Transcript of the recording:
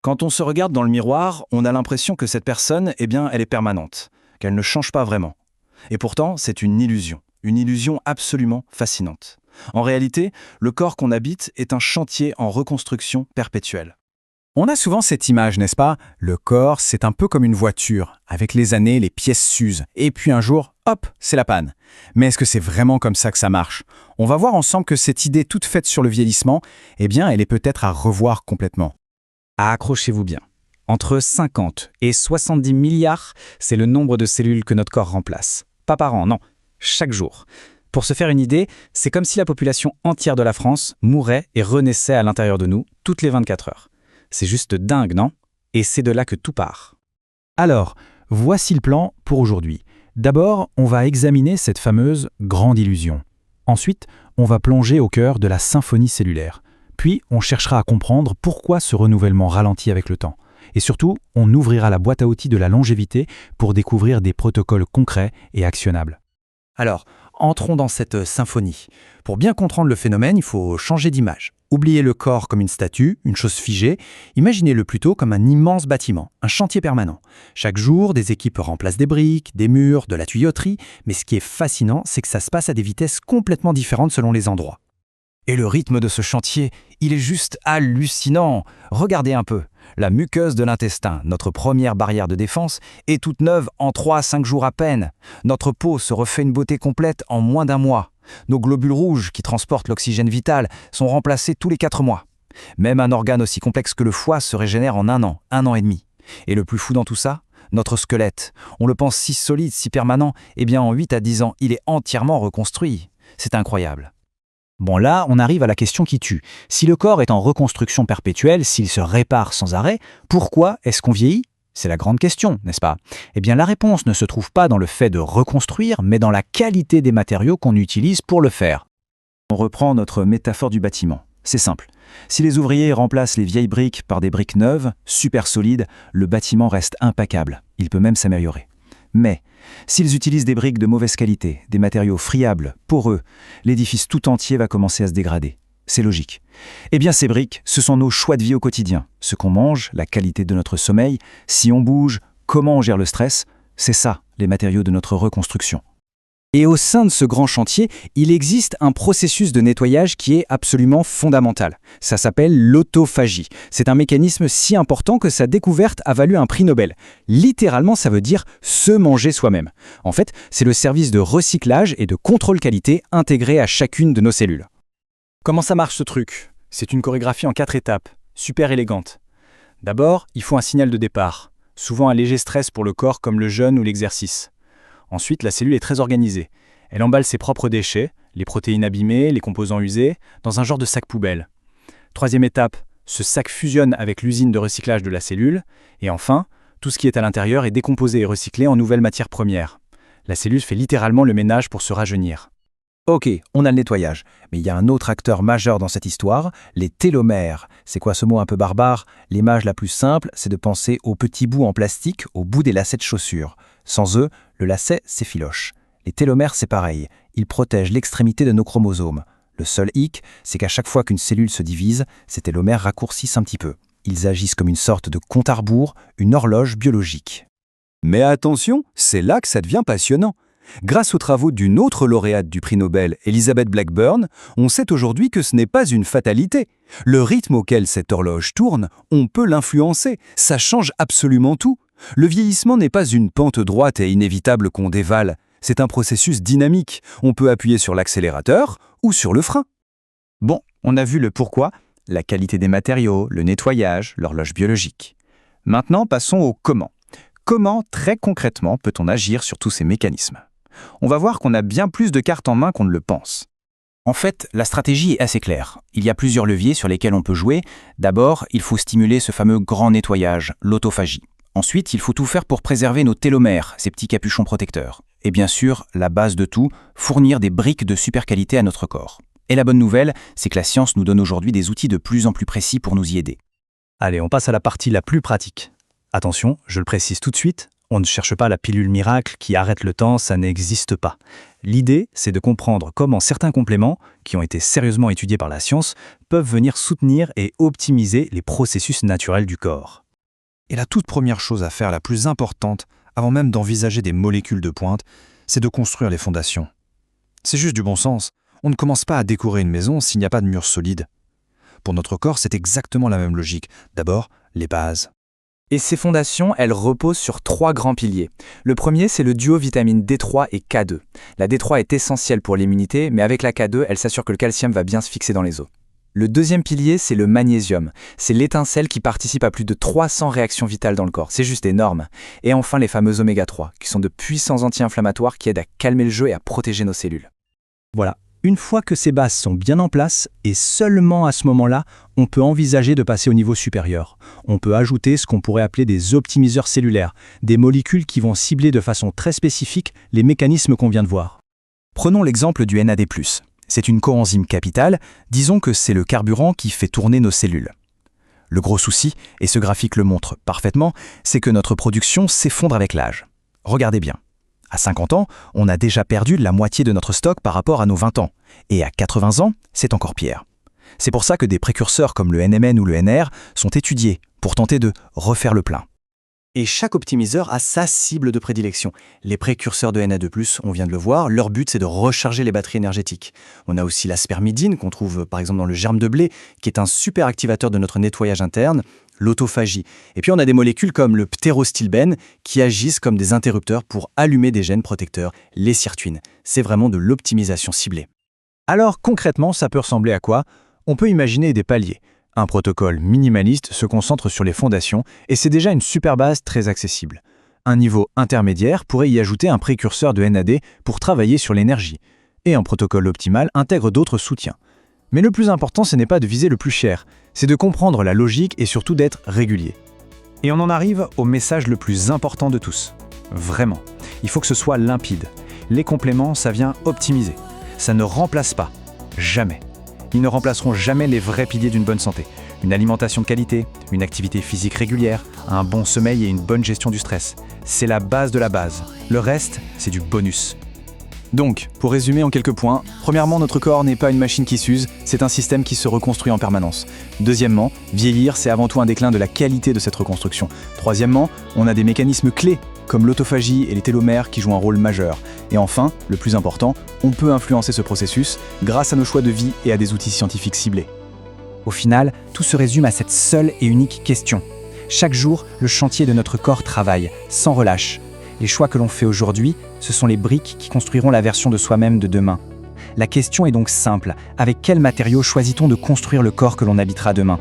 Quand on se regarde dans le miroir, on a l'impression que cette personne, elle est permanente, qu'elle ne change pas vraiment. Et pourtant, c'est une illusion absolument fascinante. En réalité, le corps qu'on habite est un chantier en reconstruction perpétuelle. On a souvent cette image, n'est-ce pas? Le corps, c'est un peu comme une voiture. Avec les années, les pièces s'usent. Et puis un jour, hop, c'est la panne. Mais est-ce que c'est vraiment comme ça que ça marche? On va voir ensemble que cette idée toute faite sur le vieillissement, elle est peut-être à revoir complètement. Accrochez-vous bien. Entre 50 et 70 milliards, c'est le nombre de cellules que notre corps remplace. Pas par an, non, chaque jour. Pour se faire une idée, c'est comme si la population entière de la France mourait et renaissait à l'intérieur de nous toutes les 24 heures. C'est juste dingue, non? Et c'est de là que tout part. Alors, voici le plan pour aujourd'hui. D'abord, on va examiner cette fameuse grande illusion. Ensuite, on va plonger au cœur de la symphonie cellulaire. Puis, on cherchera à comprendre pourquoi ce renouvellement ralentit avec le temps. Et surtout, on ouvrira la boîte à outils de la longévité pour découvrir des protocoles concrets et actionnables. Alors, entrons dans cette symphonie. Pour bien comprendre le phénomène, il faut changer d'image. Oubliez le corps comme une statue, une chose figée. Imaginez-le plutôt comme un immense bâtiment, un chantier permanent. Chaque jour, des équipes remplacent des briques, des murs, de la tuyauterie. Mais ce qui est fascinant, c'est que ça se passe à des vitesses complètement différentes selon les endroits. Et le rythme de ce chantier, il est juste hallucinant. Regardez un peu. La muqueuse de l'intestin, notre première barrière de défense, est toute neuve en 3 à 5 jours à peine. Notre peau se refait une beauté complète en moins d'un mois. Nos globules rouges, qui transportent l'oxygène vital, sont remplacés tous les 4 mois. Même un organe aussi complexe que le foie se régénère en 1 an et demi. Et le plus fou dans tout ça, notre squelette. On le pense si solide, si permanent, en 8 à 10 ans, il est entièrement reconstruit. C'est incroyable. Bon, là, on arrive à la question qui tue. Si le corps est en reconstruction perpétuelle, s'il se répare sans arrêt, pourquoi est-ce qu'on vieillit? C'est la grande question, n'est-ce pas? La réponse ne se trouve pas dans le fait de reconstruire, mais dans la qualité des matériaux qu'on utilise pour le faire. On reprend notre métaphore du bâtiment. C'est simple. Si les ouvriers remplacent les vieilles briques par des briques neuves, super solides, le bâtiment reste impeccable. Il peut même s'améliorer. Mais s'ils utilisent des briques de mauvaise qualité, des matériaux friables, poreux, l'édifice tout entier va commencer à se dégrader. C'est logique. Ces briques, ce sont nos choix de vie au quotidien. Ce qu'on mange, la qualité de notre sommeil, si on bouge, comment on gère le stress, c'est ça, les matériaux de notre reconstruction. Et au sein de ce grand chantier, il existe un processus de nettoyage qui est absolument fondamental. Ça s'appelle l'autophagie. C'est un mécanisme si important que sa découverte a valu un prix Nobel. Littéralement, ça veut dire se manger soi-même. En fait, c'est le service de recyclage et de contrôle qualité intégré à chacune de nos cellules. Comment ça marche ce truc? C'est une chorégraphie en 4 étapes, super élégante. D'abord, il faut un signal de départ, souvent un léger stress pour le corps comme le jeûne ou l'exercice. Ensuite, la cellule est très organisée. Elle emballe ses propres déchets, les protéines abîmées, les composants usés, dans un genre de sac poubelle. Troisième étape, ce sac fusionne avec l'usine de recyclage de la cellule. Et enfin, tout ce qui est à l'intérieur est décomposé et recyclé en nouvelles matières premières. La cellule fait littéralement le ménage pour se rajeunir. Ok, on a le nettoyage, mais il y a un autre acteur majeur dans cette histoire, les télomères. C'est quoi ce mot un peu barbare? L'image la plus simple, c'est de penser aux petits bouts en plastique au bout des lacets de chaussures. Sans eux, le lacet s'effiloche. Les télomères, c'est pareil. Ils protègent l'extrémité de nos chromosomes. Le seul hic, c'est qu'à chaque fois qu'une cellule se divise, ces télomères raccourcissent un petit peu. Ils agissent comme une sorte de compte à rebours, une horloge biologique. Mais attention, c'est là que ça devient passionnant. Grâce aux travaux d'une autre lauréate du prix Nobel, Elizabeth Blackburn, on sait aujourd'hui que ce n'est pas une fatalité. Le rythme auquel cette horloge tourne, on peut l'influencer. Ça change absolument tout. Le vieillissement n'est pas une pente droite et inévitable qu'on dévale. C'est un processus dynamique. On peut appuyer sur l'accélérateur ou sur le frein. Bon, on a vu le pourquoi, la qualité des matériaux, le nettoyage, l'horloge biologique. Maintenant, passons au comment. Comment, très concrètement, peut-on agir sur tous ces mécanismes? On va voir qu'on a bien plus de cartes en main qu'on ne le pense. En fait, la stratégie est assez claire. Il y a plusieurs leviers sur lesquels on peut jouer. D'abord, il faut stimuler ce fameux grand nettoyage, l'autophagie. Ensuite, il faut tout faire pour préserver nos télomères, ces petits capuchons protecteurs. Et bien sûr, la base de tout, fournir des briques de super qualité à notre corps. Et la bonne nouvelle, c'est que la science nous donne aujourd'hui des outils de plus en plus précis pour nous y aider. Allez, on passe à la partie la plus pratique. Attention, je le précise tout de suite, On ne cherche pas la pilule miracle qui arrête le temps, ça n'existe pas. L'idée, c'est de comprendre comment certains compléments, qui ont été sérieusement étudiés par la science, peuvent venir soutenir et optimiser les processus naturels du corps. Et la toute première chose à faire, la plus importante, avant même d'envisager des molécules de pointe, c'est de construire les fondations. C'est juste du bon sens. On ne commence pas à décorer une maison s'il n'y a pas de murs solides. Pour notre corps, c'est exactement la même logique. D'abord, les bases. Et ces fondations, elles reposent sur 3 grands piliers. Le premier, c'est le duo vitamine D3 et K2. La D3 est essentielle pour l'immunité, mais avec la K2, elle s'assure que le calcium va bien se fixer dans les os. Le deuxième pilier, c'est le magnésium. C'est l'étincelle qui participe à plus de 300 réactions vitales dans le corps. C'est juste énorme. Et enfin, les fameux oméga 3, qui sont de puissants anti-inflammatoires qui aident à calmer le jeu et à protéger nos cellules. Voilà. Une fois que ces bases sont bien en place, et seulement à ce moment-là, on peut envisager de passer au niveau supérieur. On peut ajouter ce qu'on pourrait appeler des optimiseurs cellulaires, des molécules qui vont cibler de façon très spécifique les mécanismes qu'on vient de voir. Prenons l'exemple du NAD+. C'est une coenzyme capitale, disons que c'est le carburant qui fait tourner nos cellules. Le gros souci, et ce graphique le montre parfaitement, c'est que notre production s'effondre avec l'âge. Regardez bien. À 50 ans, on a déjà perdu la moitié de notre stock par rapport à nos 20 ans. Et à 80 ans, c'est encore pire. C'est pour ça que des précurseurs comme le NMN ou le NR sont étudiés pour tenter de refaire le plein. Et chaque optimiseur a sa cible de prédilection. Les précurseurs de NAD+, on vient de le voir, leur but c'est de recharger les batteries énergétiques. On a aussi la spermidine qu'on trouve par exemple dans le germe de blé, qui est un super activateur de notre nettoyage interne, l'autophagie. Et puis on a des molécules comme le ptérostilbène qui agissent comme des interrupteurs pour allumer des gènes protecteurs, les sirtuines. C'est vraiment de l'optimisation ciblée. Alors concrètement, ça peut ressembler à quoi? On peut imaginer des paliers. Un protocole minimaliste se concentre sur les fondations et c'est déjà une super base très accessible. Un niveau intermédiaire pourrait y ajouter un précurseur de NAD pour travailler sur l'énergie. Et un protocole optimal intègre d'autres soutiens. Mais le plus important, ce n'est pas de viser le plus cher, c'est de comprendre la logique et surtout d'être régulier. Et on en arrive au message le plus important de tous. Vraiment, il faut que ce soit limpide. Les compléments, ça vient optimiser. Ça ne remplace pas. Jamais. Ils ne remplaceront jamais les vrais piliers d'une bonne santé. Une alimentation de qualité, une activité physique régulière, un bon sommeil et une bonne gestion du stress. C'est la base de la base. Le reste, c'est du bonus. Donc, pour résumer en quelques points, premièrement, notre corps n'est pas une machine qui s'use, c'est un système qui se reconstruit en permanence. Deuxièmement, vieillir, c'est avant tout un déclin de la qualité de cette reconstruction. Troisièmement, on a des mécanismes clés, comme l'autophagie et les télomères qui jouent un rôle majeur. Et enfin, le plus important, on peut influencer ce processus grâce à nos choix de vie et à des outils scientifiques ciblés. Au final, tout se résume à cette seule et unique question. Chaque jour, le chantier de notre corps travaille, sans relâche. Les choix que l'on fait aujourd'hui, ce sont les briques qui construiront la version de soi-même de demain. La question est donc simple, avec quels matériaux choisit-on de construire le corps que l'on habitera demain ?